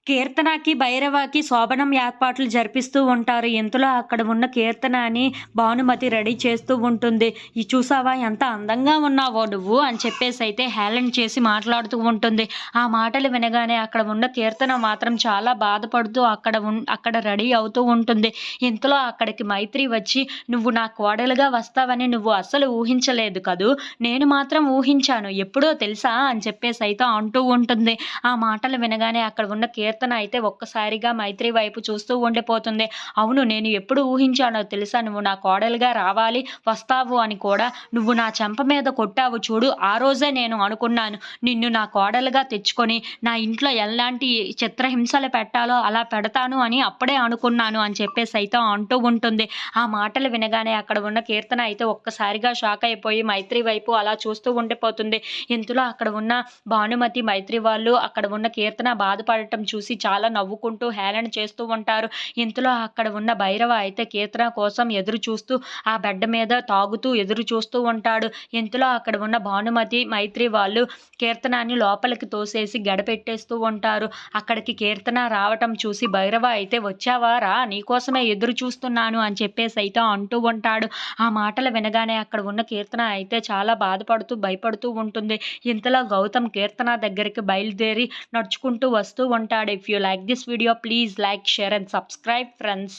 కీర్తనకి, భైరవకి శోభనం ఏర్పాట్లు జరిపిస్తూ ఉంటారు. ఇంతలో అక్కడ ఉన్న కీర్తనని భానుమతి రెడీ చేస్తూ ఉంటుంది. చూసావా ఎంత అందంగా ఉన్నావో నువ్వు అని చెప్పేసైతే హేళన చేసి మాట్లాడుతూ ఉంటుంది. ఆ మాటలు వినగానే అక్కడ ఉన్న కీర్తన మాత్రం చాలా బాధపడుతూ అక్కడ రెడీ అవుతూ ఉంటుంది. ఇంతలో అక్కడికి మైత్రి వచ్చి, "నువ్వు నా కోడలుగా వస్తావని నువ్వు అస్సలు ఊహించలేదు కదూ! నేను మాత్రం ఊహించాను. ఎప్పుడో తెలుసా" అని చెప్పేసైతే అంటూ ఉంటుంది. ఆ మాటలు వినగానే అక్కడ ఉన్న కీర్తన అయితే ఒక్కసారిగా మైత్రి వైపు చూస్తూ ఉండిపోతుంది. "అవును, నేను ఎప్పుడు ఊహించానో తెలుసా నువ్వు నా కోడలుగా రావాలి, వస్తావు అని కూడా. నువ్వు నా చెంప మీద కొట్టావు చూడు, ఆ రోజే నేను అనుకున్నాను నిన్ను నా కోడలుగా తెచ్చుకొని నా ఇంట్లో ఎలాంటి చిత్రహింసలు పెట్టాలో అలా పెడతాను అని అప్పుడే అనుకున్నాను" అని చెప్పేసైతే అంటూ ఉంటుంది. ఆ మాటలు వినగానే అక్కడ ఉన్న కీర్తన అయితే ఒక్కసారిగా షాక్ అయిపోయి మైత్రి వైపు అలా చూస్తూ ఉండిపోతుంది. ఇంతలో అక్కడ ఉన్న భానుమతి, మైత్రి వాళ్ళు అక్కడ ఉన్న కీర్తన బాధపడటం చూసి చాలా నవ్వుకుంటూ హేళన చేస్తూ ఉంటారు. ఇంతలో అక్కడ ఉన్న భైరవ అయితే కీర్తన కోసం ఎదురు చూస్తూ ఆ బెడ్ మీద తాగుతూ ఎదురు చూస్తూ ఉంటాడు. ఇంతలో అక్కడ ఉన్న భానుమతి, మైత్రి వాళ్ళు కీర్తనాన్ని లోపలికి తోసేసి గడపెట్టేస్తూ ఉంటారు. అక్కడికి కీర్తన రావటం చూసి భైరవ అయితే, "వచ్చావా రా, నీకోసమే ఎదురు చూస్తున్నాను" అని చెప్పేసి అయితే అంటూ ఉంటాడు. ఆ మాటలు వినగానే అక్కడ ఉన్న కీర్తన అయితే చాలా బాధపడుతూ భయపడుతూ ఉంటుంది. ఇంతలో గౌతమ్ కీర్తన దగ్గరికి బయలుదేరి నడుచుకుంటూ వస్తూ ఉంటాడు. If you like this video, please like, share and subscribe friends.